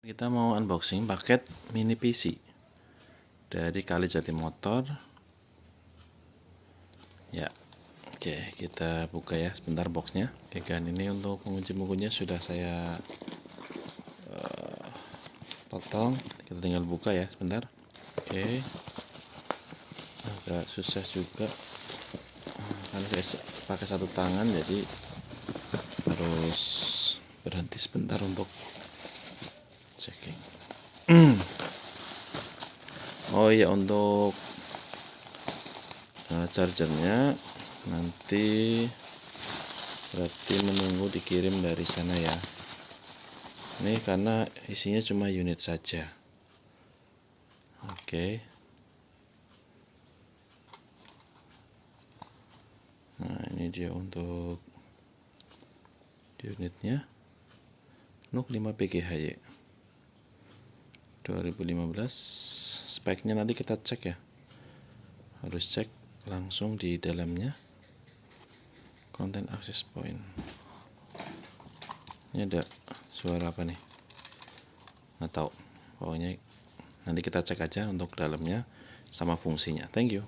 Kita mau unboxing paket mini PC dari Kalijati Motor. Ya, oke, kita buka ya sebentar boxnya. Oke kan, ini untuk pengunci bukunya sudah saya potong. Kita tinggal buka ya sebentar. Oke, agak susah juga karena saya pakai satu tangan, jadi harus berhenti sebentar untuk checking. Oh iya, untuk chargernya nanti berarti menunggu dikirim dari sana ya. Ini karena isinya cuma unit saja. Oke. Nah, ini dia untuk unitnya. NUC5PGYH 2015. Speknya nanti kita cek ya. Harus cek langsung di dalamnya. Content access point. Ini ada suara apa nih? Nggak tahu. Pokoknya nanti kita cek aja untuk dalamnya sama fungsinya. Thank you.